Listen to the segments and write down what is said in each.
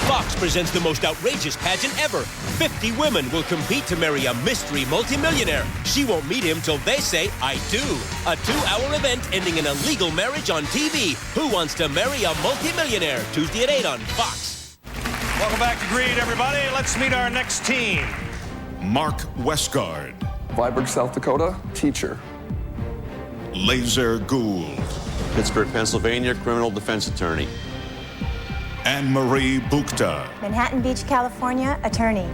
Fox presents the most outrageous pageant ever. 50 women will compete to marry a mystery multimillionaire. She won't meet him till they say, I do. A 2-hour event ending in a legal marriage on TV. Who Wants to Marry a Multimillionaire? Tuesday at 8 on Fox. Welcome back to Greed, everybody. Let's meet our next team. Mark Westgard. Viborg, South Dakota, teacher. Laizer Gould. Pittsburgh, Pennsylvania, criminal defense attorney. AnneMarie Bukta. Manhattan Beach, California, attorney.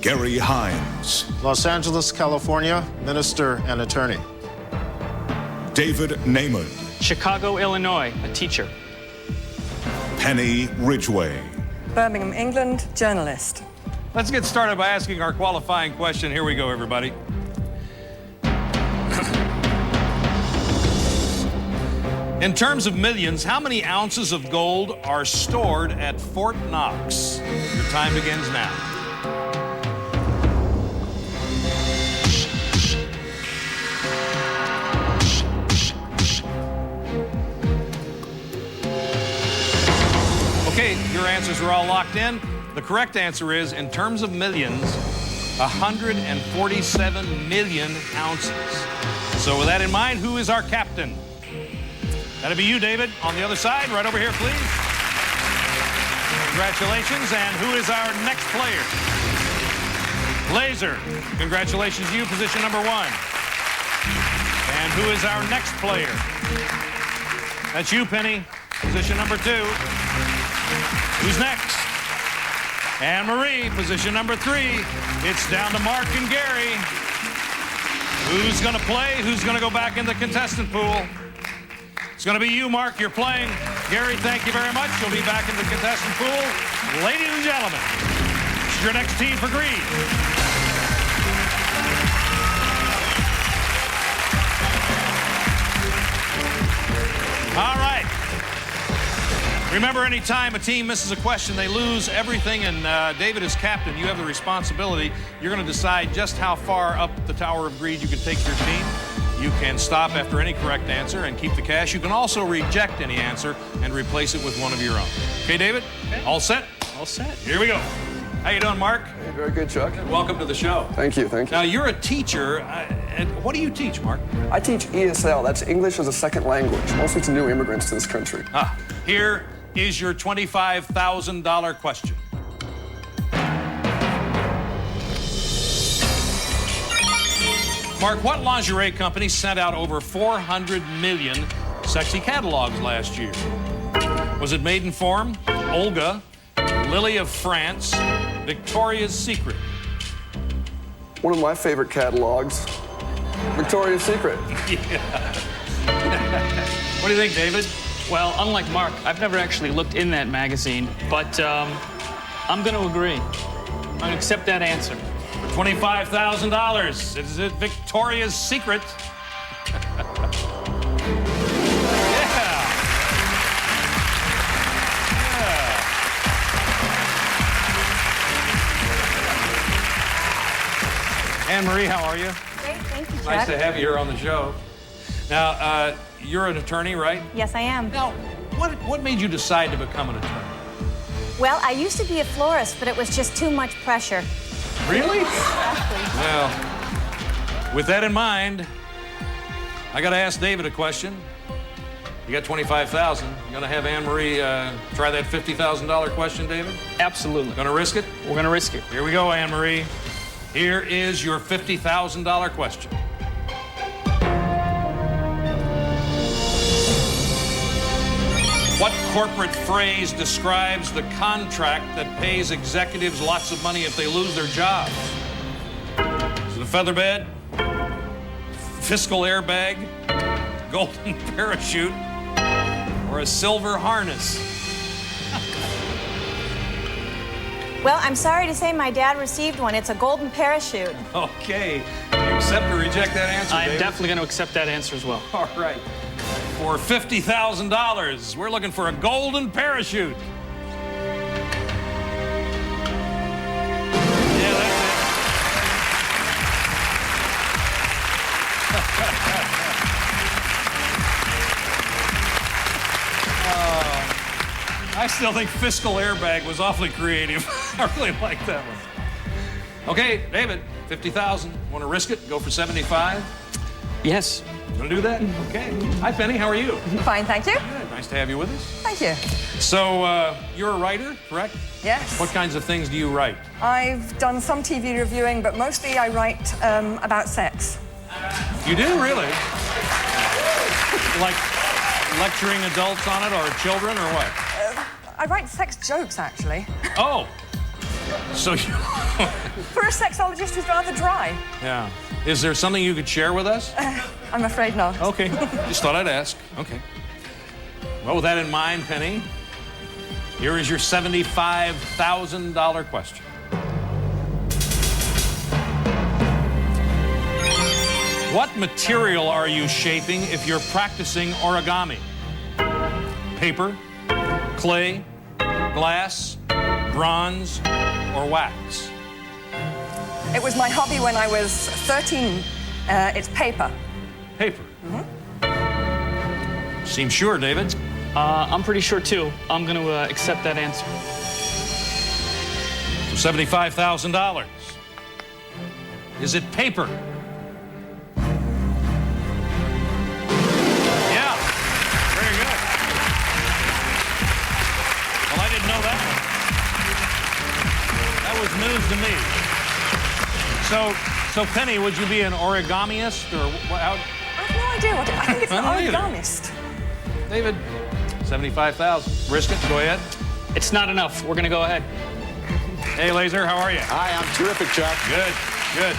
Gary Hines. Los Angeles, California, minister and attorney. David Naiman. Chicago, Illinois, a teacher. Penny Ridgway. Birmingham, England, journalist. Let's get started by asking our qualifying question. Here we go, everybody. In terms of millions, how many ounces of gold are stored at Fort Knox? Your time begins now. Okay, your answers are all locked in. The correct answer is, in terms of millions, 147 million ounces. So with that in mind, who is our captain? That'll be you, David, on the other side. Right over here, please. Congratulations. And who is our next player? Laizer. Congratulations to you, position number 1. And who is our next player? That's you, Penny, position number 2. Who's next? AnneMarie, position number 3. It's down to Mark and Gary. Who's going to play? Who's going to go back in the contestant pool? It's going to be you, Mark. You're playing. Gary, thank you very much. You'll be back in the contestant pool. Ladies and gentlemen, this is your next team for Greed. All right. Remember, any time a team misses a question, they lose everything. And David, as captain, you have the responsibility. You're going to decide just how far up the Tower of Greed you can take your team. You can stop after any correct answer and keep the cash. You can also reject any answer and replace it with one of your own. Okay, David? Okay. All set? All set. Here we go. How you doing, Mark? Hey, very good, Chuck. Welcome to the show. Thank you, thank you. Now, you're a teacher. And what do you teach, Mark? I teach ESL. That's English as a second language, mostly to new immigrants to this country. Here is your $25,000 question. Mark, what lingerie company sent out over 400 million sexy catalogs last year? Was it Maidenform, Olga, Lily of France, Victoria's Secret? One of my favorite catalogs, Victoria's Secret. Yeah. What do you think, David? Well, unlike Mark, I've never actually looked in that magazine, but I'm going to agree. I'm going to accept that answer. For $25,000, is it Victoria's Secret? AnneMarie, how are you? Great, thank you, Chuck. Nice to have you here on the show. Now, you're an attorney, right? Yes, I am. Now, what made you decide to become an attorney? Well, I used to be a florist, but it was just too much pressure. Really? Exactly. Well, with that in mind, I got to ask David a question. You got $25,000. You going to have AnneMarie try that $50,000 question, David? Absolutely. Going to risk it? We're going to risk it. Here we go, AnneMarie. Here is your $50,000 question. What corporate phrase describes the contract that pays executives lots of money if they lose their job? Is it a feather bed, fiscal airbag, golden parachute, or a silver harness? Well, I'm sorry to say my dad received one. It's a golden parachute. Okay. You accept or reject that answer, I'm David? definitely going to accept that answer as well. All right. For $50,000, we're looking for a golden parachute. Yeah, that's it. I still think fiscal airbag was awfully creative. I really like that one. Okay, David, 50,000. Want to risk it? Go for 75? Yes. You want to do that? Okay. Hi, Penny. How are you? Fine, thank you. Good. Nice to have you with us. Thank you. So, you're a writer, correct? Yes. What kinds of things do you write? I've done some TV reviewing, but mostly I write about sex. You do, really? Like lecturing adults on it, or children, or what? I write sex jokes, actually. Oh. So you... For a sexologist who's rather dry. Yeah. Is there something you could share with us? I'm afraid not. Okay. Just thought I'd ask. Okay. Well, with that in mind, Penny, here is your $75,000 question. What material are you shaping if you're practicing origami? Paper, clay, glass, bronze, or wax? It was my hobby when I was 13. It's paper. Paper. Seems sure, David. I'm pretty sure, too. I'm going to accept that answer. For $75,000. Is it paper? Yeah. Very good. Well, I didn't know that one. That was news to me. So Penny, would you be an origamiist or how? I have no idea what it is. I think it's an origamist. David, 75,000. Risk it. Go ahead. It's not enough. We're going to go ahead. Hey, Laizer, how are you? Hi, I'm terrific, Chuck. Good, good.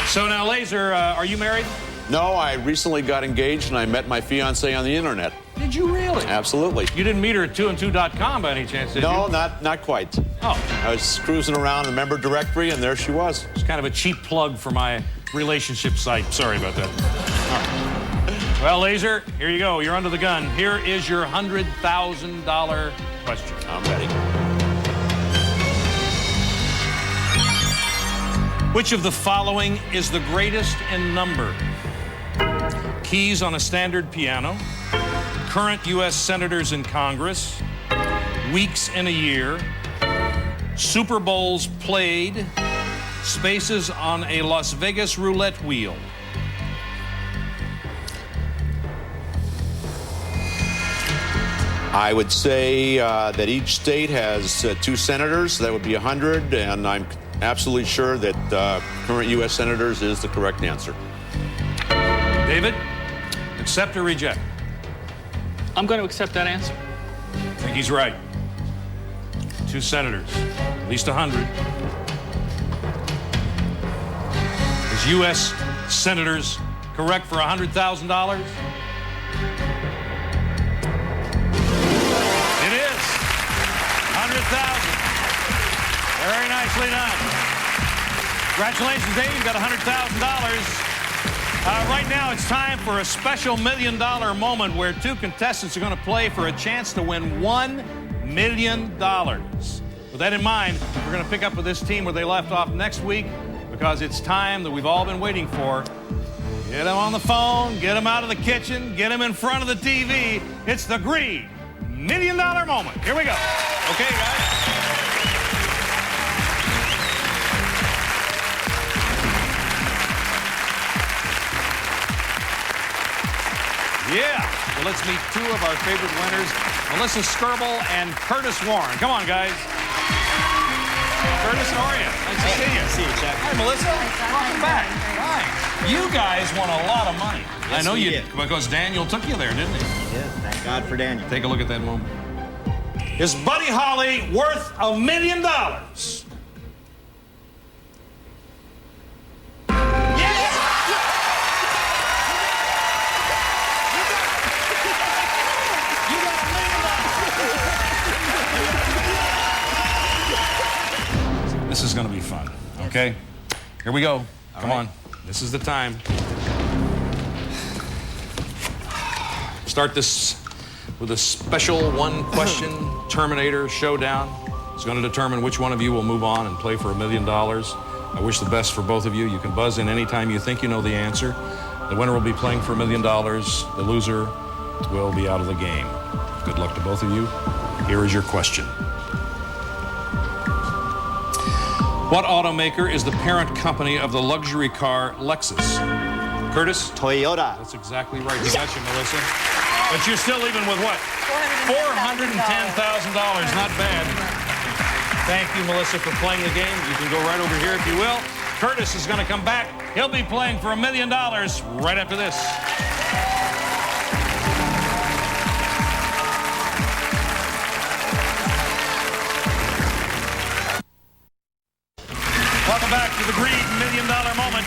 So now, Laizer, are you married? No, I recently got engaged and I met my fiancée on the internet. Did you really? Absolutely. You didn't meet her at 2and2.com by any chance, did you? No, not quite. Oh. I was cruising around the member directory and there she was. It's kind of a cheap plug for my relationship site. Sorry about that. Oh. Well, Laizer, here you go. You're under the gun. Here is your $100,000 question. I'm ready. Which of the following is the greatest in number? Keys on a standard piano, current U.S. senators in Congress, weeks in a year, Super Bowls played, spaces on a Las Vegas roulette wheel. I would say that each state has 2 senators. That would be 100, and I'm absolutely sure that current U.S. senators is the correct answer. David, accept or reject? I'm going to accept that answer. I think he's right. 2 senators, at least 100. Is U.S. senators correct for $100,000? It is. 100,000. Very nicely done. Congratulations, Dave. You've got $100,000. Right now, it's time for a special $1 million moment where 2 contestants are going to play for a chance to win $1 million. With that in mind, we're going to pick up with this team where they left off next week because it's time that we've all been waiting for. Get them on the phone, get them out of the kitchen, get them in front of the TV. It's the Green $1 million moment. Here we go. Okay, guys. Yeah, well, let's meet 2 of our favorite winners, Melissa Skirble and Curtis Warren. Come on, guys. Curtis, how are you? Nice to see you. See you, Chuck. Hi, Melissa. Welcome back. Hi. You guys won a lot of money. Yes, I know we you did. because Daniel took you there, didn't he? Yeah, thank God for Daniel. Take a look at that moment. Is Buddy Holly worth $1 million? This is going to be fun, okay? Here we go. Come on. This is the time. Start this with a special 1-question Terminator showdown. It's going to determine which one of you will move on and play for $1 million. I wish the best for both of you. You can buzz in anytime you think you know the answer. The winner will be playing for $1 million. The loser will be out of the game. Good luck to both of you. Here is your question. What automaker is the parent company of the luxury car Lexus? Curtis? Toyota. That's exactly right. You got you, Melissa. But you're still leaving with what? $410,000. Not bad. Thank you, Melissa, for playing the game. You can go right over here if you will. Curtis is going to come back. He'll be playing for $1 million right after this. Welcome back to the Greed $1 million moment.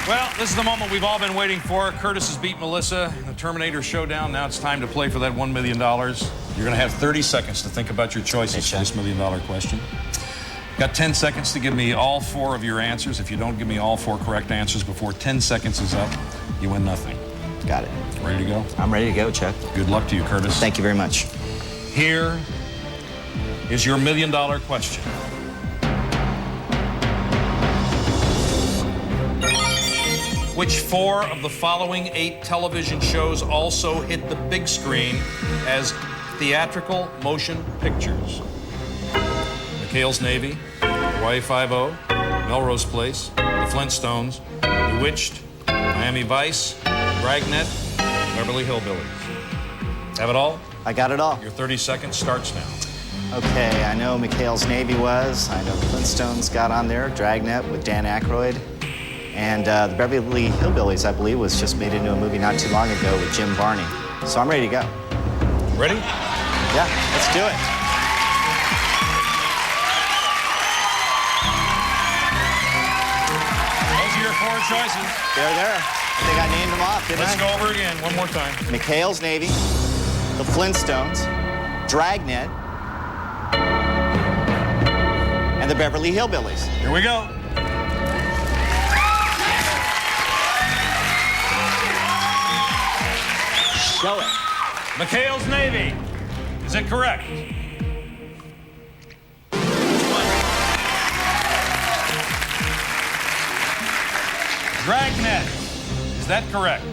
Well, this is the moment we've all been waiting for. Curtis has beat Melissa in the Terminator Showdown. Now it's time to play for that $1 million. You're going to have 30 seconds to think about your choices for this $1 million question. Got 10 seconds to give me all 4 of your answers. If you don't give me all 4 correct answers before 10 seconds is up, you win nothing. Got it. Ready to go? I'm ready to go, Chuck. Good luck to you, Curtis. Thank you very much. Here is your $1 million question. Which 4 of the following 8 television shows also hit the big screen as theatrical motion pictures? McHale's Navy, Hawaii Five-0, Melrose Place, The Flintstones, Bewitched, Miami Vice, Dragnet, Beverly Hillbillies. Have it all? I got it all. Your 30 seconds starts now. Okay, I know McHale's Navy was. I know the Flintstones got on there. Dragnet with Dan Aykroyd. And the Beverly Hillbillies, I believe, was just made into a movie not too long ago with Jim Varney. So I'm ready to go. Ready? Yeah, let's do it. Those are your 4 choices. They're there. I think I named them off, didn't Let's I? go over again one more time. McHale's Navy, the Flintstones, Dragnet, and the Beverly Hillbillies. Here we go. Show it. McHale's Navy. Is it correct? Dragnet. Is that correct?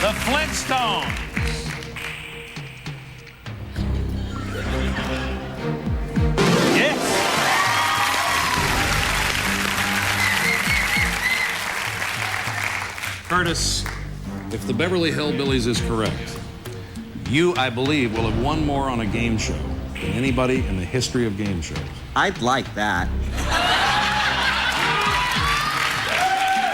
The Flintstones. Yes. Curtis, if the Beverly Hillbillies is correct, you, I believe, will have won more on a game show than anybody in the history of game shows. I'd like that.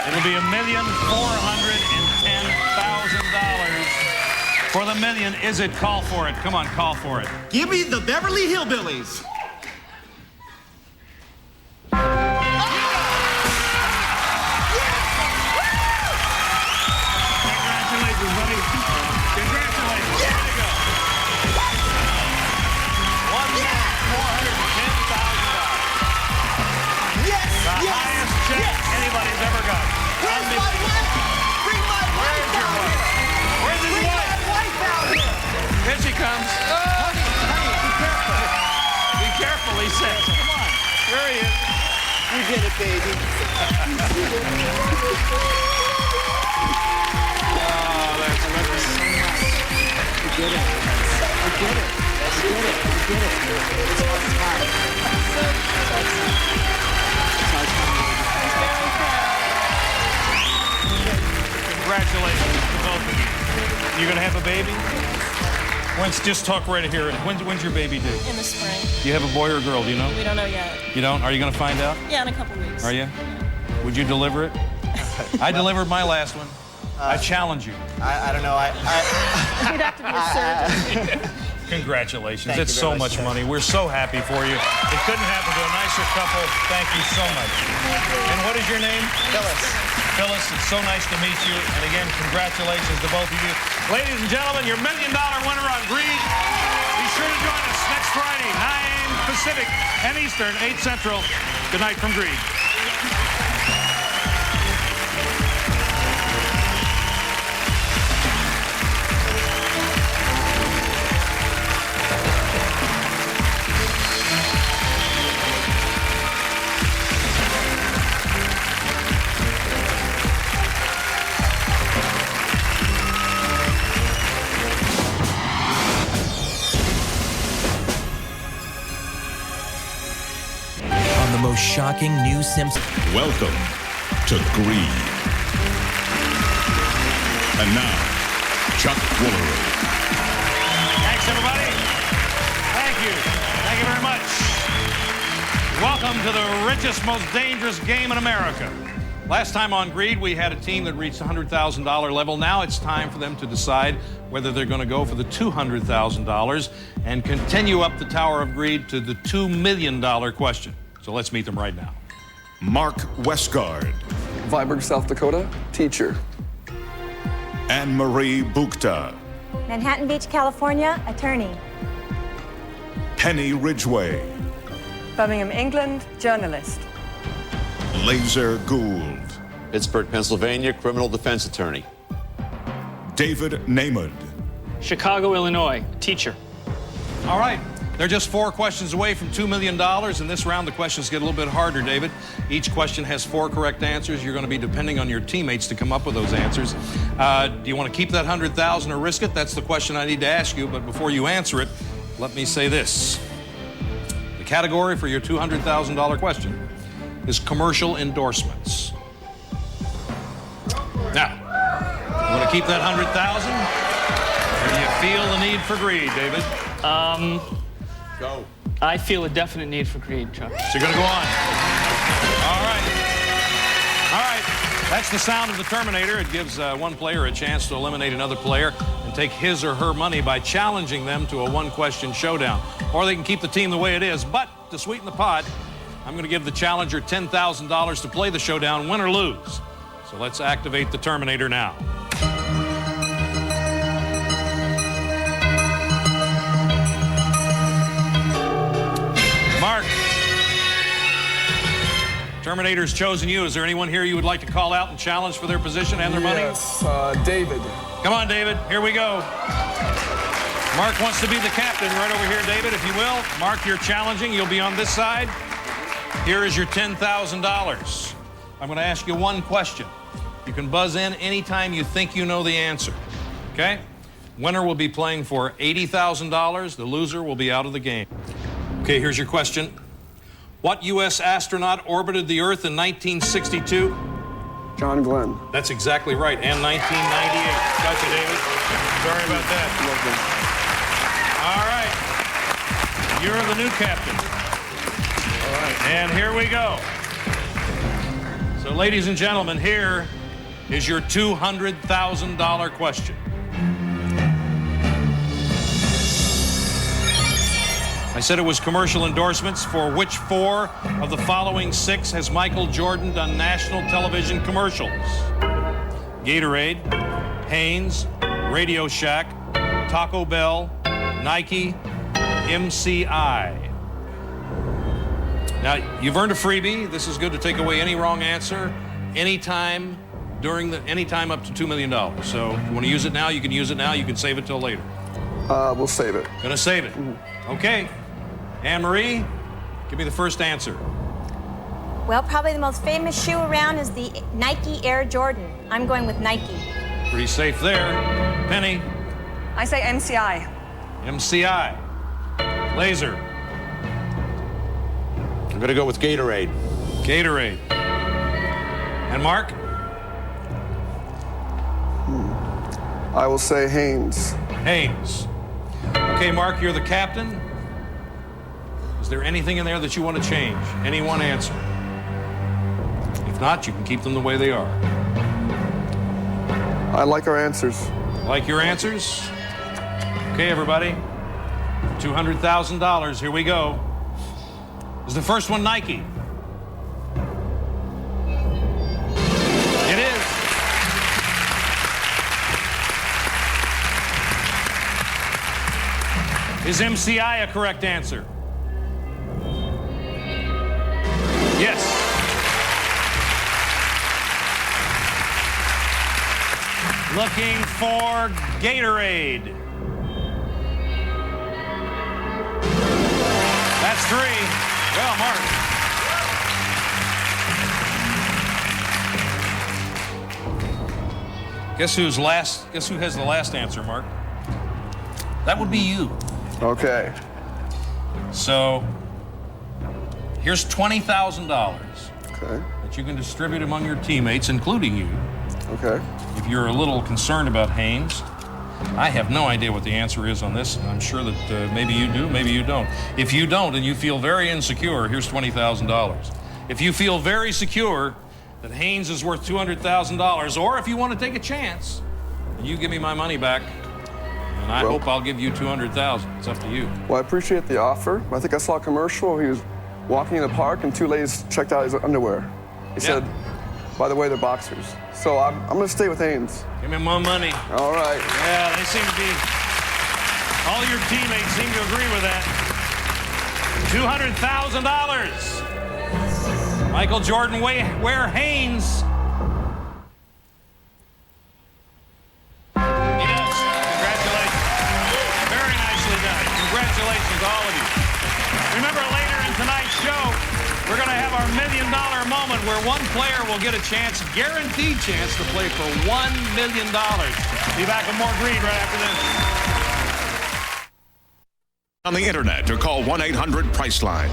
It'll be $1,410,000. For the million, is it? Call for it. Come on, call for it. Give me the Beverly Hillbillies. Congratulations, buddy. Congratulations. Way to go. $1,410,000. Yes, The highest check anybody's ever got. Where's my wife? Bring my wife out here. Where's his Bring wife? my wife out here. Here she comes. Honey, be careful. Be careful, he says. Come on. There he is. You did it, baby. Oh, that's We did it. We did it. We did it. We did it. It's our time. It's our time. Congratulations to both of you. You're gonna have a baby? When's, just talk right here. When's your baby due? In the spring. Do you have a boy or a girl? Do you know? We don't know yet. You don't? Are you gonna find out? Yeah, in a couple weeks. Are you? Would you deliver it? I delivered my last one. I challenge you. I don't know. You'd have to be a surgeon. Congratulations. Thank It's you so very much much, money. We're so happy for you. It couldn't happen to a nicer couple. Thank you so much. And what is your name? Phyllis. Phyllis, it's so nice to meet you. And again, congratulations to both of you. Ladies and gentlemen, your $1 million winner on Greed. Be sure to join us next Friday, 9 Pacific and Eastern, 8 Central. Good night from Greed. shocking new Simpsons. Welcome to Greed. And now, Chuck Woolery. Thanks, everybody. Thank you. Thank you very much. Welcome to the richest, most dangerous game in America. Last time on Greed, we had a team that reached the $100,000 level. Now it's time for them to decide whether they're going to go for the $200,000 and continue up the Tower of Greed to the $2 million question. So let's meet them right now. Mark Westgard. Viborg, South Dakota, teacher. AnneMarie Bukta. Manhattan Beach, California, attorney. Penny Ridgway. Birmingham, England, journalist. Laizer Gould. Pittsburgh, Pennsylvania, criminal defense attorney. David Naiman. Chicago, Illinois, teacher. All right. They're just 4 questions away from $2 million. In this round, the questions get a little bit harder, David. Each question has 4 correct answers. You're going to be depending on your teammates to come up with those answers. Do you want to keep that $100,000 or risk it? That's the question I need to ask you. But before you answer it, let me say this. The category for your $200,000 question is commercial endorsements. Now, you want to keep that $100,000? Or do you feel the need for greed, David? Go. I feel a definite need for greed, Chuck. So you're going to go on. All right. All right. That's the sound of the Terminator. It gives one player a chance to eliminate another player and take his or her money by challenging them to a one-question showdown. Or they can keep the team the way it is. But to sweeten the pot, I'm going to give the challenger $10,000 to play the showdown, win or lose. So let's activate the Terminator now. Mark, Terminator's chosen you. Is there anyone here you would like to call out and challenge for their position and their money? Yes, David. Come on, David. Here we go. Mark wants to be the captain. Right over here, David, if you will. Mark, you're challenging. You'll be on this side. Here is your $10,000. I'm going to ask you one question. You can buzz in anytime you think you know the answer. Okay? Winner will be playing for $80,000. The loser will be out of the game. Okay, here's your question. What U.S. astronaut orbited the Earth in 1962? John Glenn. That's exactly right, and 1998. Gotcha, David. Sorry about that. All right. You're the new captain. All right. And here we go. So, ladies and gentlemen, here is your $200,000 question. I said it was commercial endorsements. For which 4 of the following 6 has Michael Jordan done national television commercials? Gatorade, Hanes, Radio Shack, Taco Bell, Nike, MCI. Now, you've earned a freebie. This is good to take away any wrong answer anytime anytime up to $2 million. So if you want to use it now, you can use it now. You can save it till later. We'll save it. Gonna save it. Okay. AnneMarie, give me the first answer. Well, probably the most famous shoe around is the Nike Air Jordan. I'm going with Nike. Pretty safe there. Penny. I say MCI. MCI. Laizer. I'm going to go with Gatorade. Gatorade. And Mark? I will say Hanes. Hanes. Okay, Mark, you're the captain. Is there anything in there that you want to change? Any one answer? If not, you can keep them the way they are. I like our answers. Like your answers? Okay, everybody. $200,000. Here we go. Is the first one Nike? It is. Is MCI a correct answer? Yes. Looking for Gatorade. That's 3. Well, Mark. Guess who has the last answer, Mark? That would be you. Okay. So, Here's $20,000 Okay. that you can distribute among your teammates, including you. Okay. If you're a little concerned about Haynes, I have no idea what the answer is on this, and I'm sure that maybe you do, maybe you don't. If you don't and you feel very insecure, here's $20,000. If you feel very secure that Haynes is worth $200,000, or if you want to take a chance, you give me my money back, and I hope I'll give you $200,000. It's up to you. Well, I appreciate the offer. I think I saw a commercial where he was walking in the park and two ladies checked out his underwear. He said, by the way, they're boxers. So I'm going to stay with Haynes. Give me more money. All right. Yeah, they seem to be, all your teammates seem to agree with that. $200,000. Michael Jordan, wear Haynes. He does. Congratulations. Very nicely done. Congratulations to all of you. Remember, later in tonight's show, we're going to have our $1 million moment where one player will get a chance, guaranteed chance, to play for $1 million. Be back with more Greed right after this. On the internet or call 1-800-PRICELINE.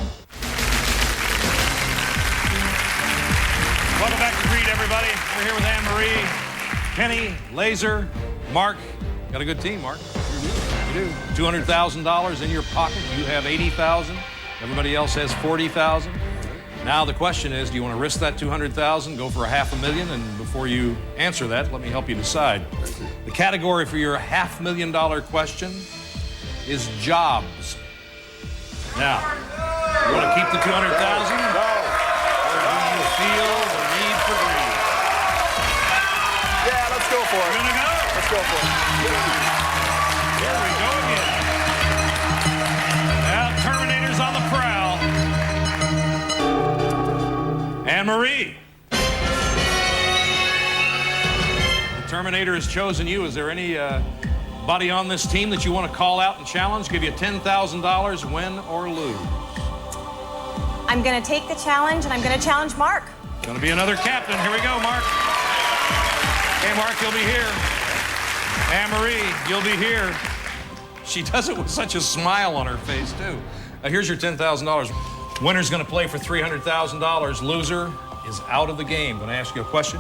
Welcome back to Greed, everybody. We're here with AnneMarie, Penny, Laizer, Mark. Got a good team, Mark. You do. $200,000 in your pocket. You have $80,000. Everybody else has $40,000. Now the question is, do you want to risk that $200,000, go for $500,000? And before you answer that, let me help you decide. The category for your $500,000 question is jobs. Now, you want to keep the $200,000? No. Or do you feel the need for greed? Yeah, let's go for it. You're gonna go? Let's go for it. Here we go again. Now, Terminator's on the prowl. AnneMarie. The Terminator has chosen you. Is there any buddy on this team that you want to call out and challenge? Give you $10,000, win or lose. I'm going to take the challenge, and I'm going to challenge Mark. Going to be another captain. Here we go, Mark. Hey, Mark, you'll be here. AnneMarie, you'll be here. She does it with such a smile on her face, too. Here's your $10,000. Winner's going to play for $300,000. Loser is out of the game. Going to ask you a question.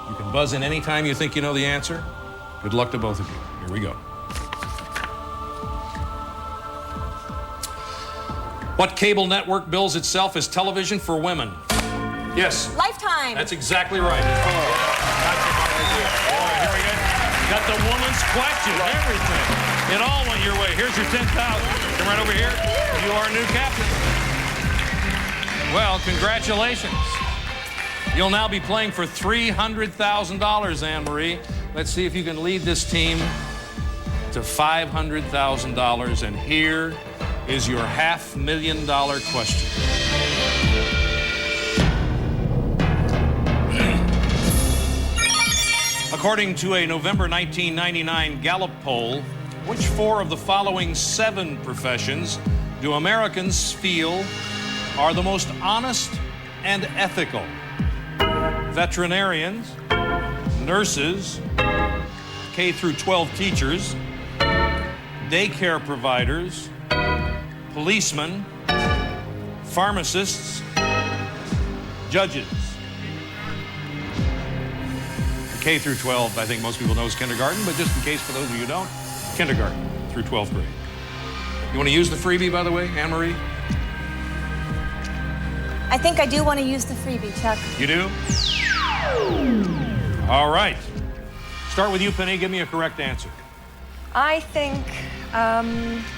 You can buzz in anytime you think you know the answer. Good luck to both of you. Here we go. What cable network bills itself as television for women? Yes. Lifetime. That's exactly right. Boy, here we go. Got the woman's question, everything. It all went your way. Here's your $10,000. Come right over here. You are a new captain. Well, congratulations. You'll now be playing for $300,000, AnneMarie. Let's see if you can lead this team to $500,000. And here is your $500,000 question. According to a November 1999 Gallup poll, which four of the following 7 professions do Americans feel are the most honest and ethical? Veterinarians, nurses, K through 12 teachers, daycare providers, policemen, pharmacists, judges. K through 12, I think most people know is kindergarten, but just in case for those of you who don't, kindergarten through 12th grade. You want to use the freebie, by the way, AnneMarie? I think I do want to use the freebie, Chuck. You do? All right. Start with you, Penny. Give me a correct answer. I think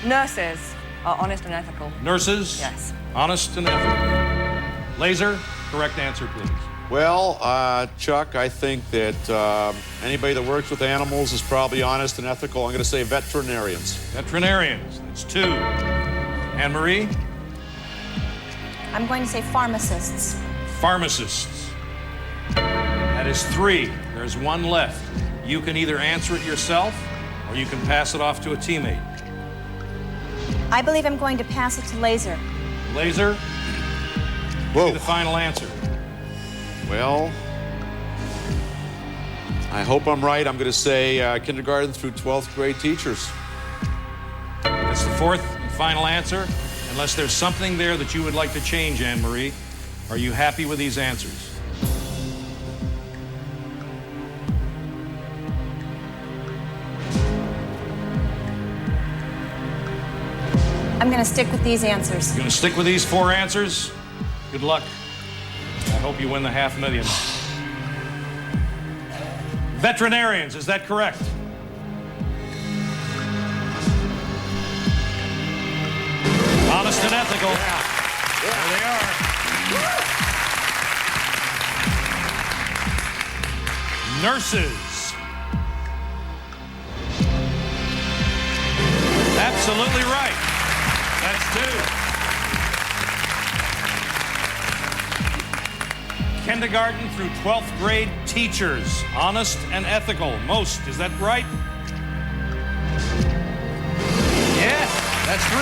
nurses are honest and ethical. Nurses? Yes. Honest and ethical. Laizer, correct answer, please. Well, Chuck, I think that anybody that works with animals is probably honest and ethical. I'm going to say veterinarians. Veterinarians, that's 2. AnneMarie? I'm going to say pharmacists. Pharmacists. That is 3. There's 1 left. You can either answer it yourself or you can pass it off to a teammate. I believe I'm going to pass it to Laizer. Laizer? Whoa. The final answer. Well, I hope I'm right. I'm going to say kindergarten through 12th grade teachers. That's the 4th and final answer. And unless there's something there that you would like to change, AnneMarie. Are you happy with these answers? I'm going to stick with these answers. You're going to stick with these 4 answers? Good luck. I hope you win the $500,000. Veterinarians, is that correct? Honest and ethical. There they are. Nurses. Absolutely right. That's 2. Kindergarten through 12th grade teachers. Honest and ethical. Most. Is that right? Yes, that's 3.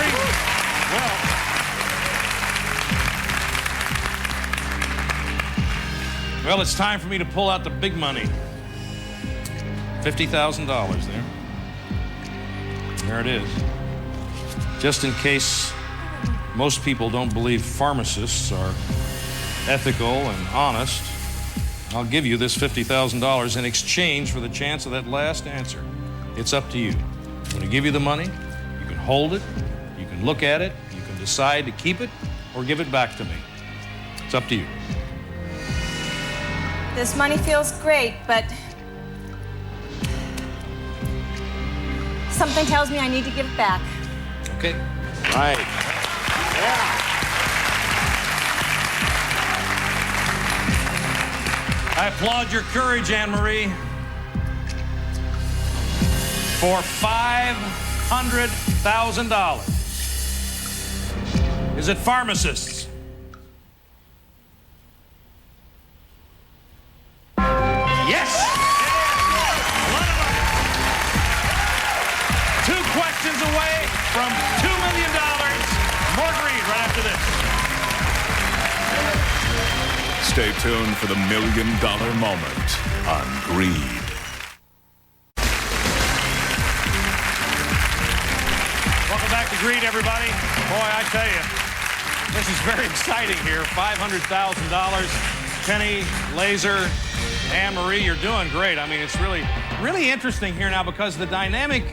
Well, it's time for me to pull out the big money. $50,000 there. There it is. Just in case most people don't believe pharmacists are ethical and honest, I'll give you this $50,000 in exchange for the chance of that last answer. It's up to you. I'm going to give you the money. You can hold it. You can look at it. You can decide to keep it or give it back to me. It's up to you. This money feels great, but something tells me I need to give it back. Okay. Right. Yeah. I applaud your courage, AnneMarie. For $500,000. Is it pharmacists? Yes! 2 questions away from $2 million. More greed right after this. Stay tuned for the $1 million moment on Greed. Welcome back to Greed, everybody. Boy, I tell you, this is very exciting here. $500,000. Penny, Laizer, AnneMarie, you're doing great. I mean, it's really interesting here now because the dynamic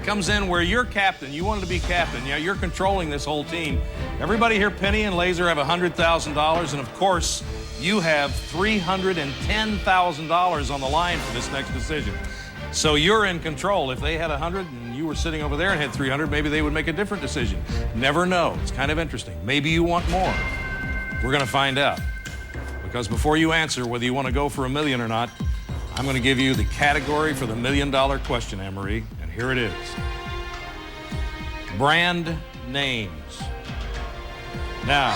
comes in where you're captain. You wanted to be captain. Yeah, you're controlling this whole team. Everybody here, Penny and Laizer, have $100,000, and of course, you have $310,000 on the line for this next decision. So you're in control. If they had 100 and you were sitting over there and had 300, maybe they would make a different decision. Never know. It's kind of interesting. Maybe you want more. We're going to find out. Because before you answer whether you want to go for $1 million or not, I'm going to give you the category for the $1 million question, AnneMarie, and here it is. Brand names. Now,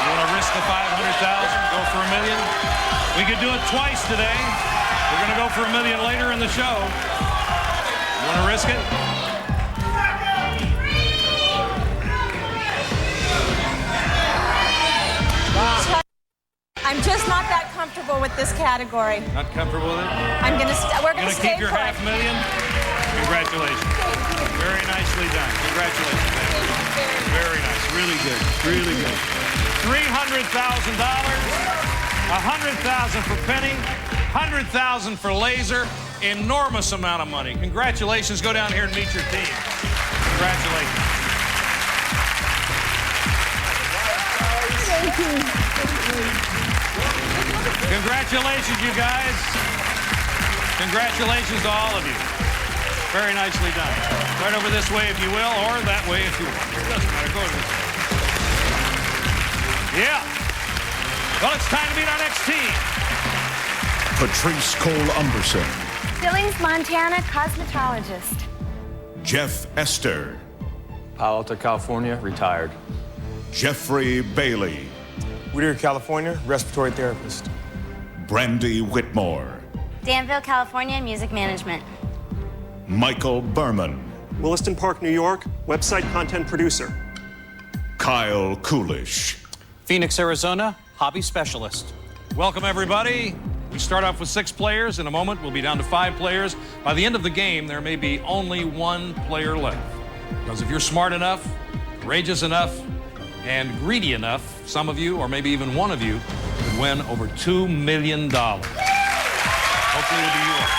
you want to risk the $500,000, go for $1 million? We could do it twice today. We're going to go for $1 million later in the show. You want to risk it? I'm just not that comfortable with this category. Not comfortable with it? We're going to stay keep your put. $500,000? Congratulations. Very nicely done. Congratulations. Very nice. Really good. Really good. $300,000. $100,000 for Penny. $100,000 for Laizer. Enormous amount of money. Congratulations. Go down here and meet your team. Congratulations. Thank you. Congratulations, you guys. Congratulations to all of you. Very nicely done. Right over this way if you will, or that way if you want. It doesn't matter. Go this way. Yeah. Well, it's time to meet our next team. Patrice Cole-Umberson. Billings, Montana, cosmetologist. Jeff Esther. Palo Alto, California, retired. Jeffrey Bailey. Whittier, California, respiratory therapist. Brandy Whitmore. Danville, California, music management. Michael Berman. Williston Park, New York, website content producer. Kyle Coolish. Phoenix, Arizona, hobby specialist. Welcome, everybody. We start off with 6 players. In a moment, we'll be down to 5 players. By the end of the game, there may be only 1 player left. Because if you're smart enough, courageous enough, and greedy enough, some of you, or maybe even one of you, could win over $2 million. Hopefully it'll be yours.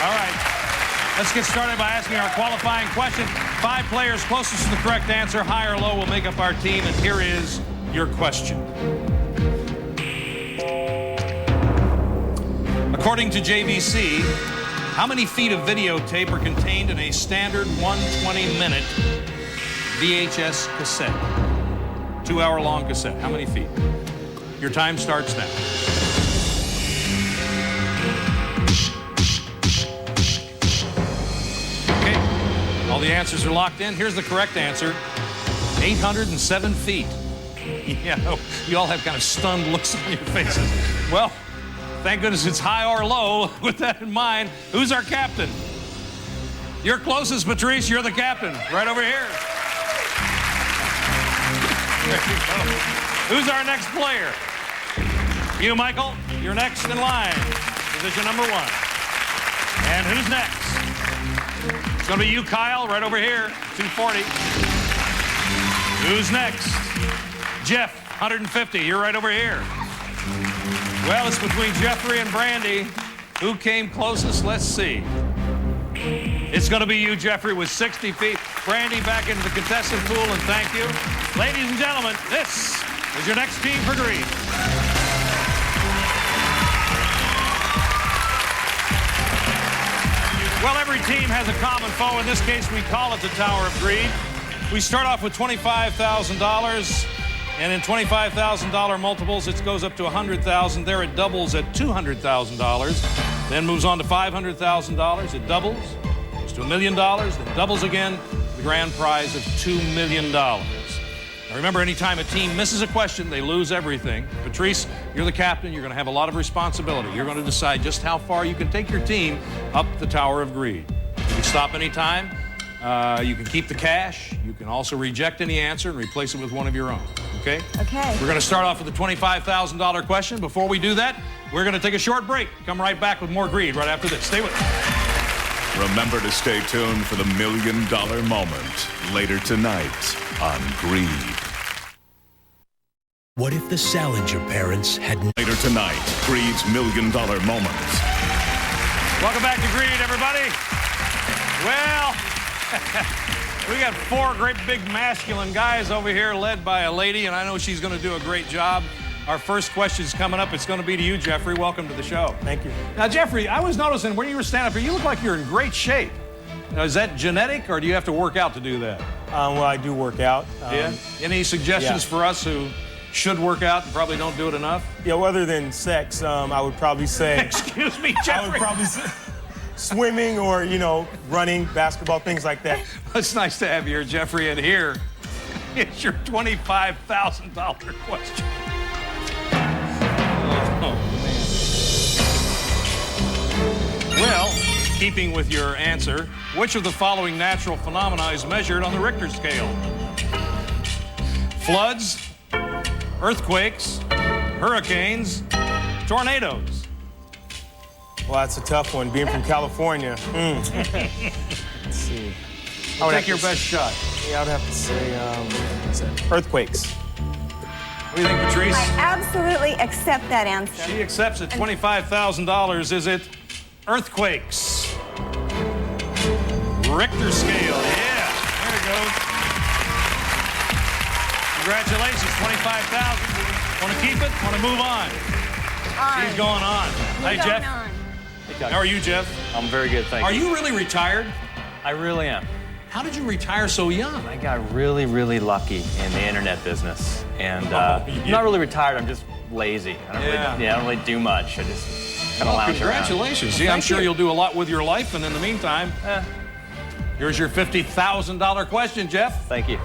All right, let's get started by asking our qualifying question. 5 players closest to the correct answer, high or low, will make up our team, and here is your question. According to JVC, how many feet of videotape are contained in a standard 120-minute VHS cassette? 2-hour-long cassette. How many feet? Your time starts now. Okay, all the answers are locked in. Here's the correct answer. 807 feet. Yeah, you all have kind of stunned looks on your faces. Well, thank goodness it's high or low. With that in mind, who's our captain? You're closest, Patrice. You're the captain. Right over here. There you go. Who's our next player? You, Michael. You're next in line. Position number 1. And who's next? It's going to be you, Kyle, right over here. 240. Who's next? Jeff, 150. You're right over here. Well, it's between Jeffrey and Brandy. Who came closest? Let's see. It's going to be you, Jeffrey, with 60 feet. Brandy back into the contestant pool, and thank you. Ladies and gentlemen, this is your next team for greed. Well, every team has a common foe. In this case, we call it the Tower of Greed. We start off with $25,000. And in $25,000 multiples, it goes up to $100,000. There it doubles at $200,000. Then moves on to $500,000. It doubles. Goes to $1 million. Then doubles again. The grand prize of $2 million. Now remember, anytime a team misses a question, they lose everything. Patrice, you're the captain. You're going to have a lot of responsibility. You're going to decide just how far you can take your team up the Tower of Greed. You can stop anytime. You can keep the cash. You can also reject any answer and replace it with one of your own. Okay? Okay. We're going to start off with the $25,000 question. Before we do that, we're going to take a short break. Come right back with more greed right after this. Stay with us. Remember to stay tuned for the $1 million moment later tonight on Greed. What if the Salinger parents had... Later tonight, Greed's $1 million moment. Welcome back to Greed, everybody. Well... we got 4 great big masculine guys over here led by a lady, and I know she's going to do a great job. Our first question is coming up. It's going to be to you, Jeffrey. Welcome to the show. Thank you. Now, Jeffrey, I was noticing when you were standing up here, you look like you're in great shape. Now, is that genetic, or do you have to work out to do that? Well, I do work out. Yeah? Any suggestions for us who should work out and probably don't do it enough? Yeah, well, other than sex, I would probably say... Excuse me, Jeffrey. I would probably say... swimming or, you know, running, basketball, things like that. It's nice to have you here, Jeffrey, and here is your $25,000 question. Oh, man. Well, keeping with your answer, which of the following natural phenomena is measured on the Richter scale? Floods, earthquakes, hurricanes, tornadoes. Well, that's a tough one, being from California. Let's see. Take your best shot. Yeah, I would have to say earthquakes. What do you think, Patrice? I absolutely accept that answer. She accepts it. $25,000. Is it earthquakes? Richter scale. Yeah. There it goes. Congratulations. $25,000. Want to keep it? Want to move on? She's going on. Hey, Jeff. How are you, Jeff? I'm very good, thank you. Are you really retired? I really am. How did you retire so young? I got really, really lucky in the internet business. And I'm not really retired, I'm just lazy. I don't really do much. I just kind of lounge congratulations. around. Yeah, I'm sure you'll do a lot with your life. And in the meantime, here's your $50,000 question, Jeff. Thank you.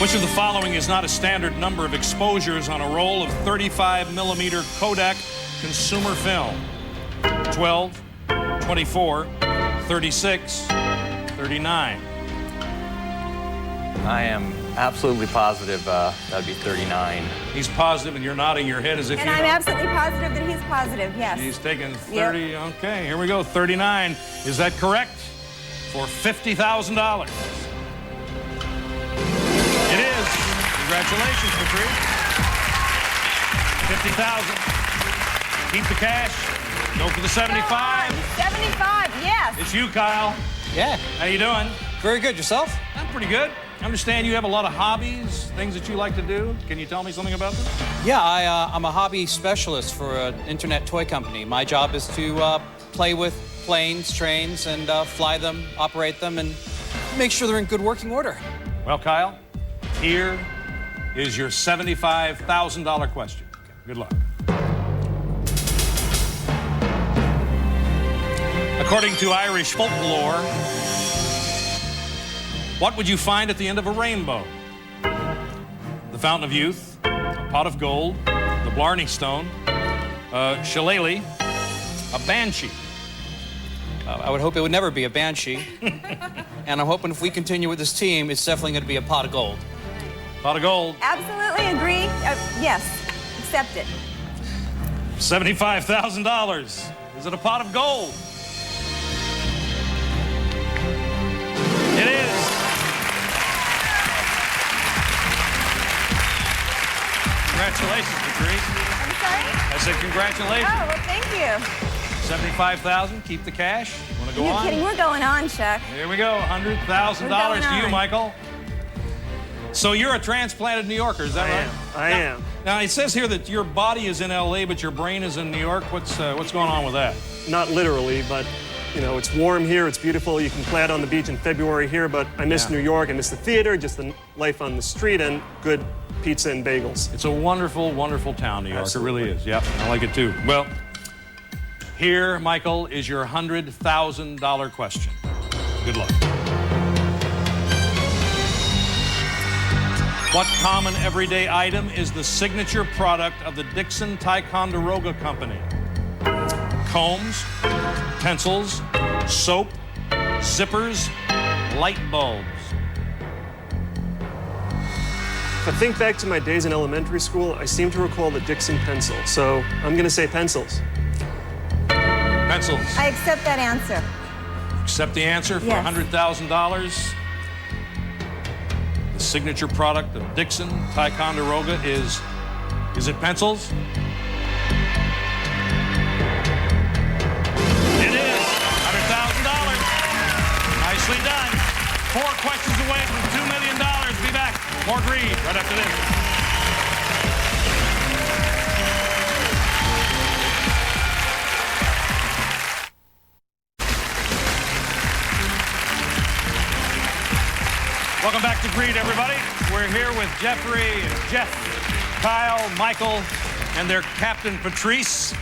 Which of the following is not a standard number of exposures on a roll of 35mm Kodak consumer film? 12, 24, 36, 39. I am absolutely positive that'd be 39. He's positive, and you're nodding your head as if And you I'm know. absolutely positive that he's positive, yes. He's taking 30. Okay, here we go. 39. Is that correct? For $50,000. It is. Congratulations, Patrice. 50,000. Keep the cash. Go for the 75. 75, yes. It's you, Kyle. Yeah. How you doing? Very good. Yourself? I'm pretty good. I understand you have a lot of hobbies, things that you like to do. Can you tell me something about them? Yeah, I'm a hobby specialist for an internet toy company. My job is to play with planes, trains, and fly them, operate them, and make sure they're in good working order. Well, Kyle, here is your $75,000 question. Okay, good luck. According to Irish folklore, what would you find at the end of a rainbow? The Fountain of Youth, a pot of gold, the Blarney Stone, a shillelagh, a banshee. I would hope it would never be a banshee. And I'm hoping if we continue with this team, it's definitely going to be a pot of gold. Pot of gold. Absolutely agree. Yes, accept it. $75,000. Is it a pot of gold? It is. Congratulations, Patrice. I'm sorry? I said congratulations. Oh, well, thank you. 75,000. Keep the cash. Want to go You're on? kidding. We're going on, Chuck. Here we go. $100,000 to you, on. Michael. So you're a transplanted New Yorker, is that right? I am. Now it says here that your body is in L.A., but your brain is in New York. What's going on with that? Not literally, but you know, it's warm here, it's beautiful. You can play out on the beach in February here, but I miss New York. I miss the theater, just the life on the street, and good pizza and bagels. It's a wonderful, wonderful town, New York. Absolutely. It really is. Yep, I like it too. Well, here, Michael, is your $100,000 question. Good luck. What common everyday item is the signature product of the Dixon Ticonderoga Company? Combs, pencils, soap, zippers, light bulbs. If I think back to my days in elementary school, I seem to recall the Dixon pencil, so I'm gonna say pencils. Pencils. I accept that answer. Accept the answer for Yes. $100,000. The signature product of Dixon Ticonderoga is it pencils? It is $100,000. Nicely done. 4 questions away from $2 million. Be back. More Greed right after this. Welcome back to Greed, everybody. We're here with Jeffrey, Jeff, Kyle, Michael, and their captain, Patrice.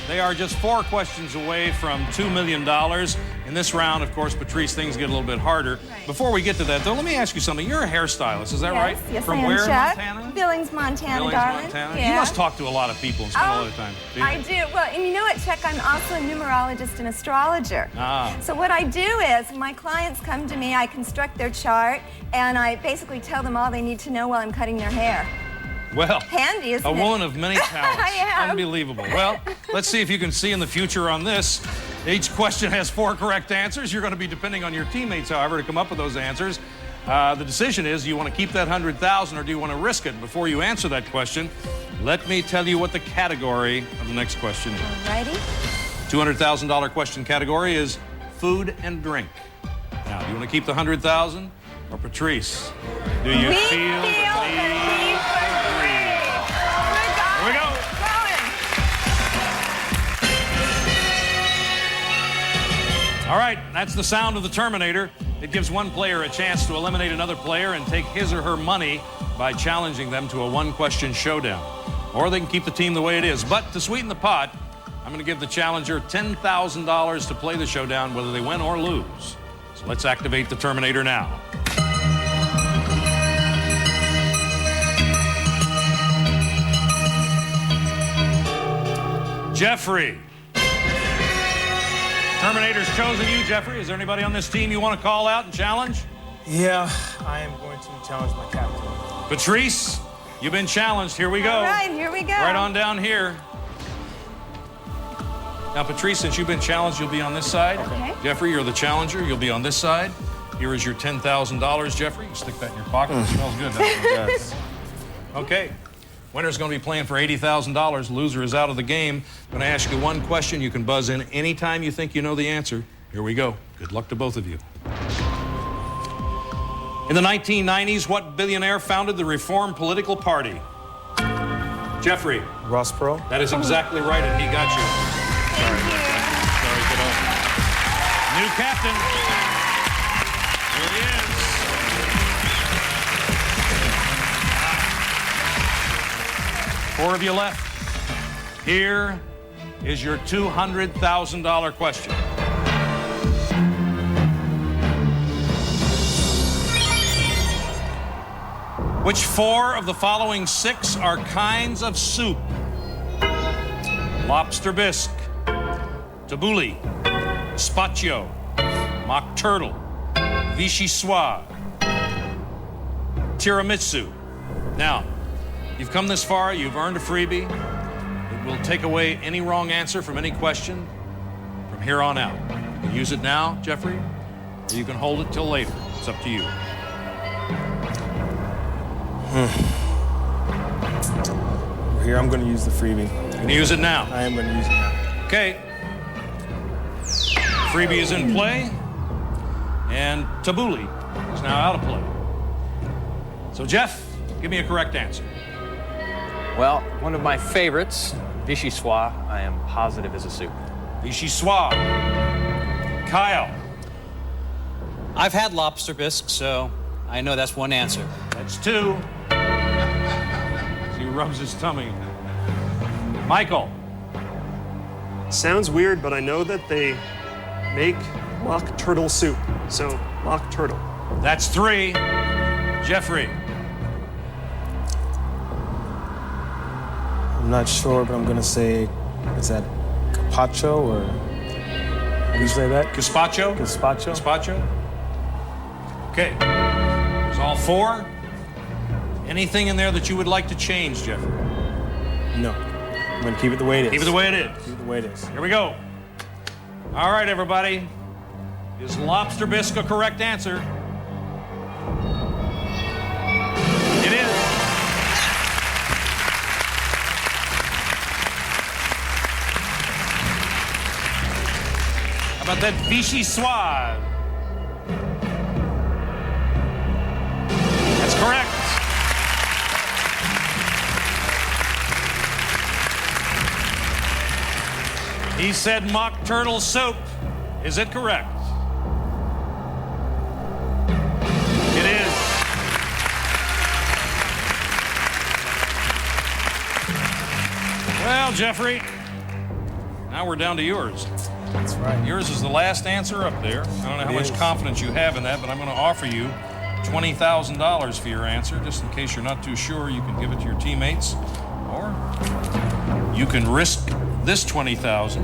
They are just 4 questions away from $2 million. In this round, of course, Patrice, things get a little bit harder. Right. Before we get to that, though, let me ask you something. You're a hairstylist, is that right? Yes, From I am, where, Chuck? Montana? Billings, Montana, Billings, darling. Montana. Yeah. You must talk to a lot of people and spend a lot of time. Do you? I do. Well, and you know what, Chuck? I'm also a numerologist and astrologer. Ah. So what I do is, my clients come to me, I construct their chart, and I basically tell them all they need to know while I'm cutting their hair. Well, handy, isn't a it? woman of many talents. I am. Unbelievable. Well, let's see if you can see in the future on this. Each question has 4 correct answers. You're going to be depending on your teammates, however, to come up with those answers. The decision is, do you want to keep that $100,000 or do you want to risk it? Before you answer that question, let me tell you what the category of the next question is. Alrighty. $200,000 question category is food and drink. Now, do you want to keep the $100,000 or Patrice? Do you feel the need for greed? Here we go. All right, that's the sound of the Terminator. It gives one player a chance to eliminate another player and take his or her money by challenging them to a 1-question showdown. Or they can keep the team the way it is. But to sweeten the pot, I'm going to give the challenger $10,000 to play the showdown, whether they win or lose. So let's activate the Terminator now. Jeffrey. Terminator's chosen you, Jeffrey. Is there anybody on this team you want to call out and challenge? Yeah, I am going to challenge my captain. Patrice, you've been challenged. Here we go. All right, here we go. Right on down here. Now, Patrice, since you've been challenged, you'll be on this side. Okay. Jeffrey, you're the challenger. You'll be on this side. Here is your $10,000, Jeffrey. You stick that in your pocket. It smells good, doesn't it? Yes. Okay. Winner's going to be playing for $80,000. Loser is out of the game. I'm going to ask you one question. You can buzz in anytime you think you know the answer. Here we go. Good luck to both of you. In the 1990s, what billionaire founded the Reform Political Party? Jeffrey. Ross Perot. That is exactly right, and he got you. Thank you. Sorry, kiddo. New captain. Here he is. Four of you left. Here is your $200,000 question. Which four of the following six are kinds of soup? Lobster bisque, tabbouleh, gazpacho, mock turtle, vichyssoise, tiramisu. Now, you've come this far, you've earned a freebie. It will take away any wrong answer from any question from here on out. You can use it now, Jeffrey, or you can hold it till later. It's up to you. Here, I'm going to use the freebie. You can use it now. I am going to use it now. Okay. Freebie is in play, and tabbouleh is now out of play. So, Jeff, give me a correct answer. Well, one of my favorites, vichyssoise, I am positive is a soup. Vichyssoise. Kyle. I've had lobster bisque, so I know that's one answer. That's two. He rubs his tummy. Michael. Sounds weird, but I know that they make mock turtle soup. So, mock turtle. That's three. Jeffrey. I'm not sure, but I'm going to say, is that gazpacho or... How do you say that? Gazpacho? Gazpacho. Gazpacho. Okay. There's all four. Anything in there that you would like to change, Jeffrey? No. I'm going to keep it the way it is. Keep it the way it is. Keep it the way it is. Here we go. All right, everybody. Is lobster bisque a correct answer? It is. How about that vichyssoise? That's correct. He said mock turtle soup. Is it correct? It is. Well, Jeffrey, now we're down to yours. That's right. Yours is the last answer up there. I don't know how much confidence you have in that, but I'm going to offer you $20,000 for your answer. Just in case you're not too sure, you can give it to your teammates, or you can risk this $20,000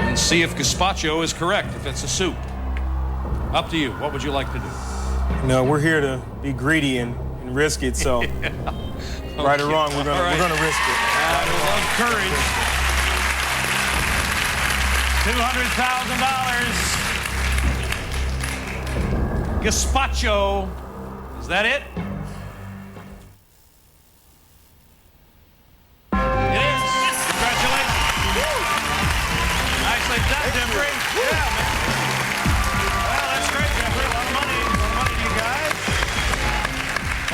and see if gazpacho is correct, if it's a soup. Up to you. What would you like to do? No, we're here to be greedy and risk it, so right or wrong, we're gonna risk it. I love courage. $200,000. Gazpacho. Is that it? It is. Congratulations. Nicely done, Jeffrey. Yeah, man. Well, that's great, Jeffrey. A lot of money. A lot of money to you guys.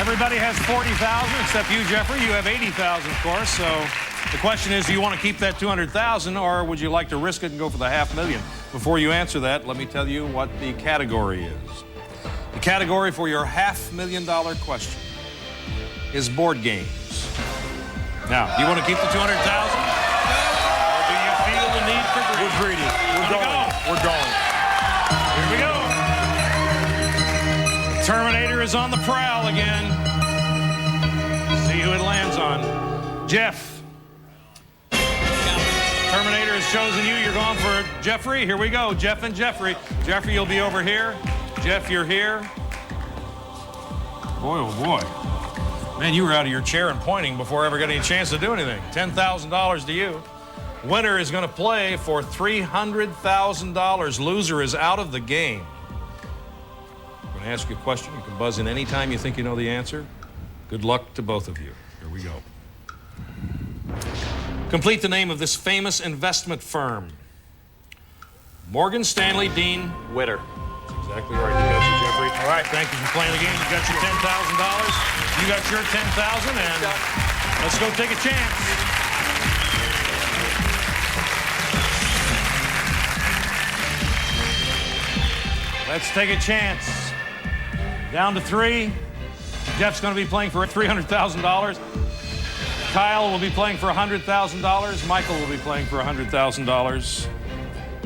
Everybody has $40,000 except you, Jeffrey. You have $80,000, of course. So the question is, do you want to keep that $200,000, or would you like to risk it and go for the $500,000? Before you answer that, let me tell you what the category is. The category for your $500,000 question is board games. Now, do you want to keep the $200,000? Or do you feel the need for greed? We're greedy. We're going. We're going. Here we go. Terminator is on the prowl again. See who it lands on. Jeff. Terminator has chosen you. You're going for Jeffrey. Here we go. Jeff and Jeffrey. Jeffrey, you'll be over here. Jeff, you're here. Boy, oh boy. Man, you were out of your chair and pointing before I ever got any chance to do anything. $10,000 to you. Winner is going to play for $300,000. Loser is out of the game. I'm going to ask you a question. You can buzz in any time you think you know the answer. Good luck to both of you. Here we go. Complete the name of this famous investment firm. Morgan Stanley Dean Witter. That's exactly right. You got you, Jeffrey. All right, thank you for playing the game. You got your $10,000. You got your $10,000, and let's go take a chance. Let's take a chance. Down to 3. Jeff's going to be playing for $300,000. Kyle will be playing for $100,000. Michael will be playing for $100,000.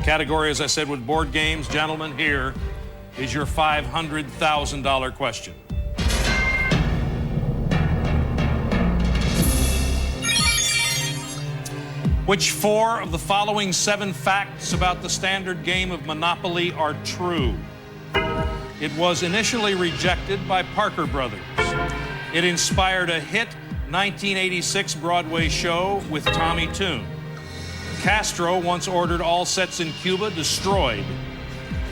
Category, as I said, with board games. Gentlemen, here is your $500,000 question. Which 4 of the following 7 facts about the standard game of Monopoly are true? It was initially rejected by Parker Brothers. It inspired a hit 1986 Broadway show with Tommy Tune. Castro once ordered all sets in Cuba destroyed.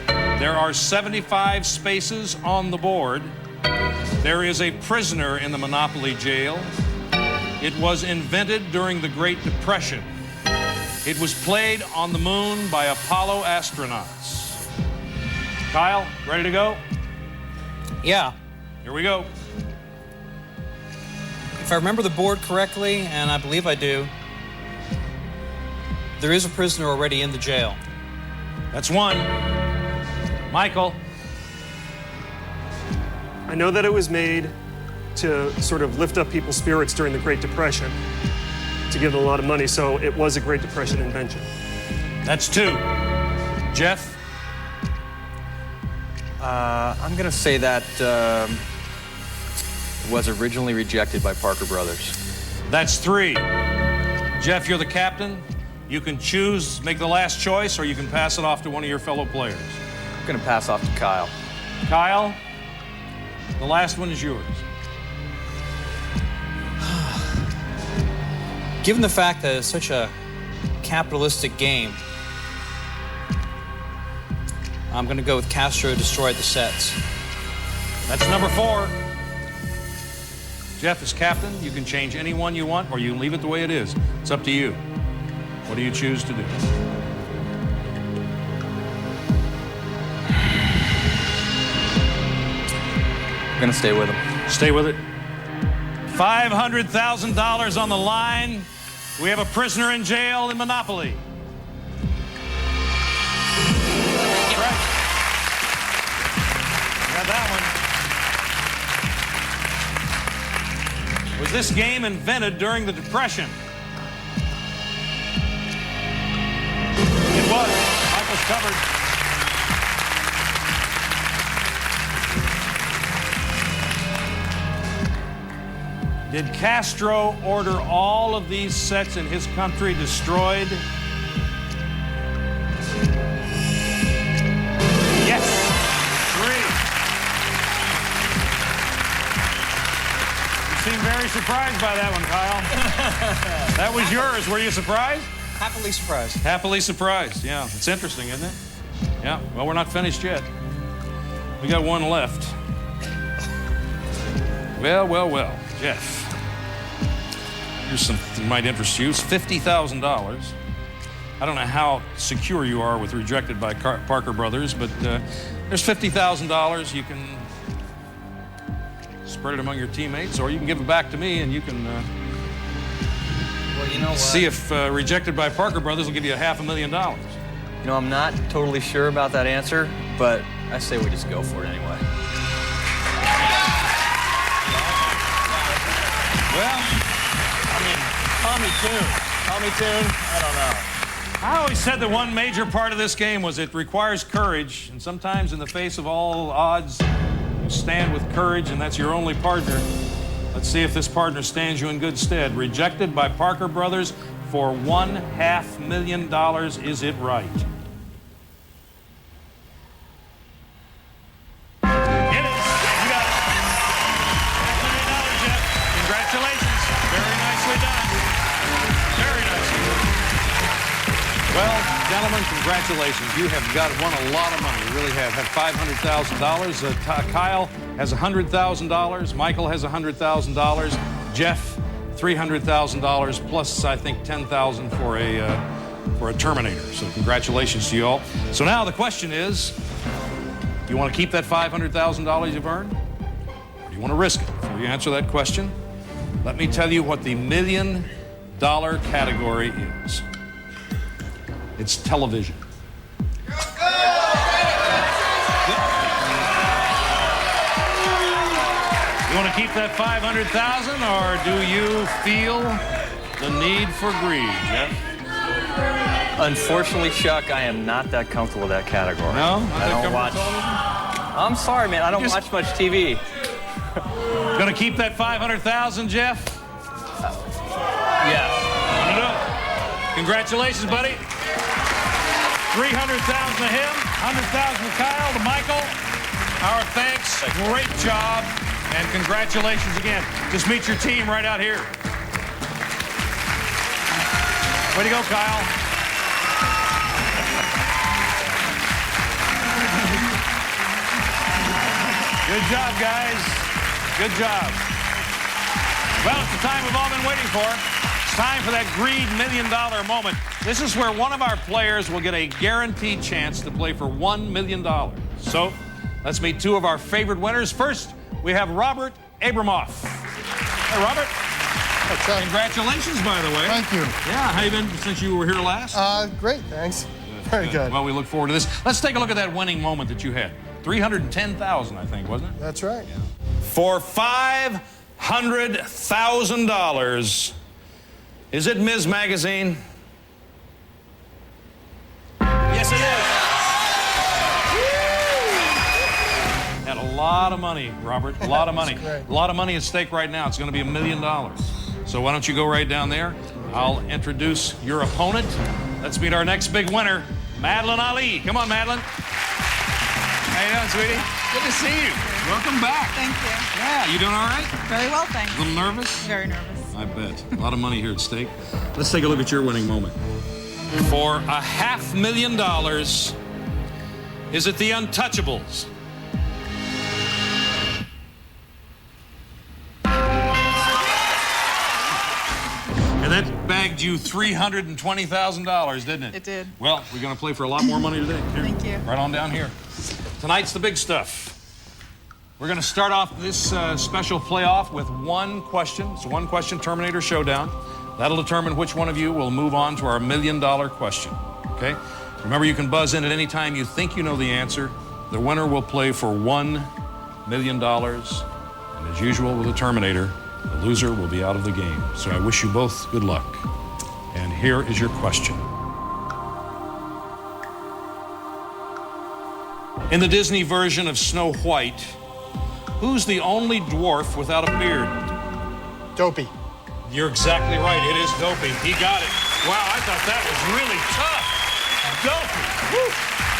There are 75 spaces on the board. There is a prisoner in the Monopoly jail. It was invented during the Great Depression. It was played on the moon by Apollo astronauts. Kyle, ready to go? Yeah. Here we go. If I remember the board correctly, and I believe I do, there is a prisoner already in the jail. That's 1. Michael. I know that it was made to sort of lift up people's spirits during the Great Depression, to give them a lot of money, so it was a Great Depression invention. That's 2. Jeff? I'm going to say that it was originally rejected by Parker Brothers. That's 3. Jeff, you're the captain. You can choose, make the last choice, or you can pass it off to one of your fellow players. I'm going to pass off to Kyle. Kyle, the last one is yours. Given the fact that it's such a capitalistic game, I'm going to go with Castro destroyed the sets. That's number 4. Jeff is captain. You can change any one you want, or you can leave it the way it is. It's up to you. What do you choose to do? I'm going to stay with him. Stay with it. $500,000 on the line. We have a prisoner in jail in Monopoly. Right. Got that one. Was this game invented during the Depression? It was. Michael's covered. Did Castro order all of these sets in his country destroyed? Yes. 3. You seem very surprised by that one, Kyle. That was yours. Were you surprised? Happily surprised. Happily surprised, yeah. It's interesting, isn't it? Yeah, well, we're not finished yet. We got one left. Well, well, well. Jeff, here's something that might interest you. It's $50,000. I don't know how secure you are with rejected by Parker Brothers, but there's $50,000. You can spread it among your teammates, or you can give it back to me, and you can well, you know what? see if rejected by Parker Brothers will give you $500,000. You know, I'm not totally sure about that answer, but I say we just go for it anyway. Well, I mean, Tommy Tune, I don't know. I always said that one major part of this game was it requires courage, and sometimes in the face of all odds, you stand with courage, and that's your only partner. Let's see if this partner stands you in good stead. Rejected by Parker Brothers for $500,000. Is it right? Gentlemen, congratulations. You have won a lot of money. You really have. $500,000. Kyle has $100,000. Michael has $100,000. Jeff, $300,000 plus, I think, $10,000 for a Terminator. So congratulations to you all. So now the question is, do you want to keep that $500,000 you've earned? Or do you want to risk it? Before you answer that question, let me tell you what the $1 million category is. It's television. You want to keep that $500,000, or do you feel the need for greed, Jeff? Unfortunately, Chuck, I am not that comfortable with that category. No? I don't watch. I'm sorry, man. I don't watch much TV. Gonna keep that $500,000, Jeff? Yes. Wanna do it? Congratulations, buddy. $300,000 to him, $100,000 to Kyle, to Michael. Our thanks. Great job, and congratulations again. Just meet your team right out here. Way to go, Kyle. Good job, guys. Good job. Well, it's the time we've all been waiting for. It's time for that greed $1 million moment. This is where one of our players will get a guaranteed chance to play for $1 million. So, let's meet two of our favorite winners. First, we have Robert Abramoff. Hey, Robert. Congratulations, by the way. Thank you. Yeah, how you been since you were here last? Great, thanks. Very good. Well, we look forward to this. Let's take a look at that winning moment that you had. $310,000, I think, wasn't it? That's right. Yeah. For $500,000, is it Ms. Magazine? Yes, it is. Had a lot of money, Robert. A lot of money. A lot of money at stake right now. It's going to be $1 million. So why don't you go right down there? I'll introduce your opponent. Let's meet our next big winner, Madeline Ali. Come on, Madeline. How you doing, sweetie? Good to see you. Welcome back. Thank you. Yeah, you doing all right? Very well, thanks. A little nervous? Very nervous. I bet. A lot of money here at stake. Let's take a look at your winning moment. For $500,000, is it the Untouchables? And that bagged you $320,000, didn't it? It did. Well, we're going to play for a lot more money today. Here, Thank you. Right on down here. Tonight's the big stuff. We're going to start off this special playoff with one question. It's a one-question Terminator showdown. That'll determine which one of you will move on to our $1 million question. Okay? Remember, you can buzz in at any time you think you know the answer. The winner will play for $1 million. And as usual with the Terminator, the loser will be out of the game. So I wish you both good luck. And here is your question. In the Disney version of Snow White, who's the only dwarf without a beard? Dopey. You're exactly right. It is Dopey. He got it. Wow, I thought that was really tough. Dopey. Woo.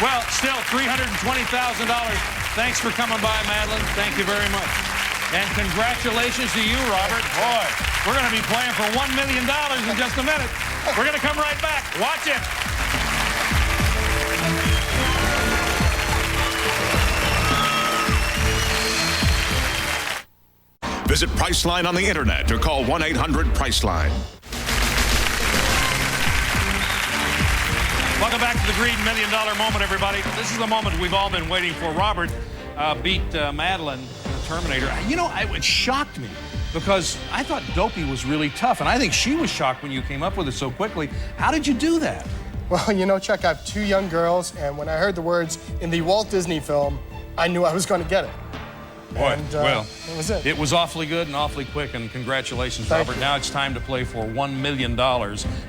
Well, still, $320,000. Thanks for coming by, Madeline. Thank you very much. And congratulations to you, Robert. Boy, we're going to be playing for $1 million in just a minute. We're going to come right back. Watch it. Visit Priceline on the internet or call 1-800-PRICELINE. Welcome back to the Greed $1 million moment, everybody. This is the moment we've all been waiting for. Robert beat Madeline in the Terminator. You know, it shocked me because I thought Dopey was really tough, and I think she was shocked when you came up with it so quickly. How did you do that? Well, you know, Chuck, I have two young girls, and when I heard the words in the Walt Disney film, I knew I was going to get it. Boy, And, well, that was it. It was awfully good and awfully quick, and congratulations, Thank Robert. you. Now it's time to play for $1 million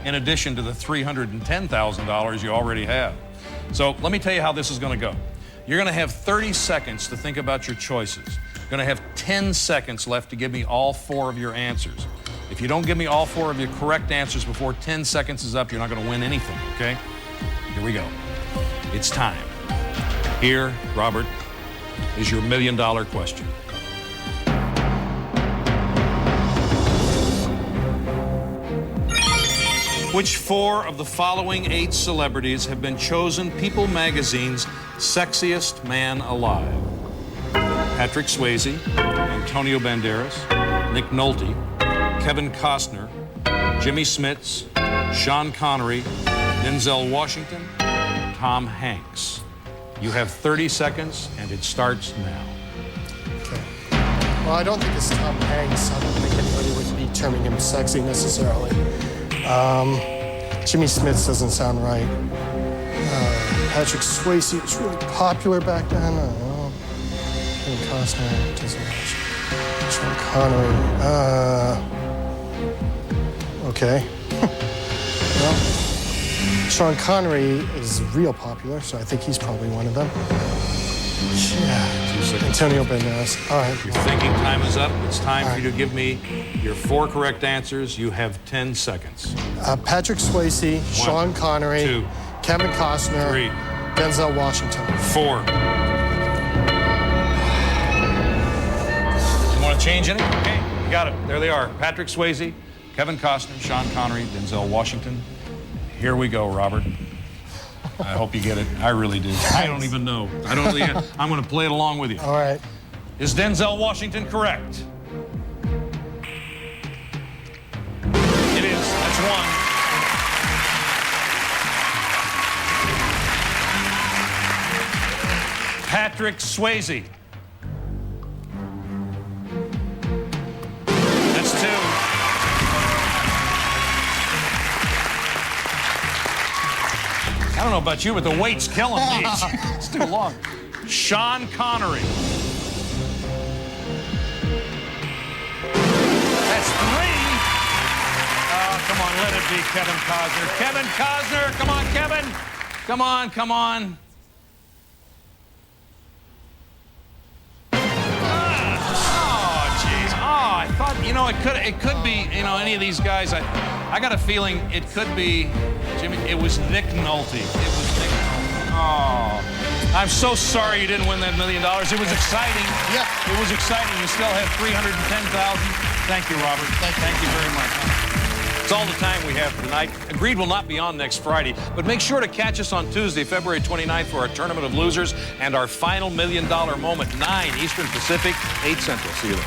in addition to the $310,000 you already have. So let me tell you how this is going to go. You're going to have 30 seconds to think about your choices. You're going to have 10 seconds left to give me all 4 of your answers. If you don't give me all 4 of your correct answers before 10 seconds is up, you're not going to win anything, okay? Here we go. It's time. Here, Robert, is your $1 million question. Which 4 of the following 8 celebrities have been chosen People magazine's sexiest man alive? Patrick Swayze, Antonio Banderas, Nick Nolte, Kevin Costner, Jimmy Smits, Sean Connery, Denzel Washington, Tom Hanks. You have 30 seconds, and it starts now. Okay. Well, I don't think it's Tom Hanks. I don't think anybody would be terming him sexy necessarily. Jimmy Smits doesn't sound right. Patrick Swayze was really popular back then. I don't know. Kevin Costner doesn't match. Sean Connery. Okay. Well, Sean Connery is real popular, so I think he's probably one of them. Yeah. Antonio Banderas. All right. Your thinking time is up. It's time for you to give me your 4 correct answers. You have 10 seconds. Patrick Swayze, Sean Connery, 2, Kevin Costner, 3, Denzel Washington. 4. You want to change any? Okay, you got it. There they are. Patrick Swayze, Kevin Costner, Sean Connery, Denzel Washington. Here we go, Robert. I hope you get it. I really do. I don't even know. I'm going to play it along with you. All right. Is Denzel Washington correct? It is. That's 1. Patrick Swayze. That's 2. I don't know about you, but the weight's killing me. It's too long. Sean Connery. That's 3. Oh, come on, let it be Kevin Costner. Kevin Costner, come on, Kevin. Come on, come on. Oh, jeez. Oh, I thought, you know, it could be, you know, any of these guys. I got a feeling it could be Jimmy. It was Nick Nolte. It was Nick Nolte. Oh, I'm so sorry you didn't win that $1 million. It was exciting. Yeah. It was exciting. You still have $310,000. Thank you, Robert. Thank you very much. It's all the time we have for tonight. Agreed will not be on next Friday, but make sure to catch us on Tuesday, February 29th for our Tournament of Losers and our final $1 million moment, 9 Eastern Pacific, 8 Central. See you then.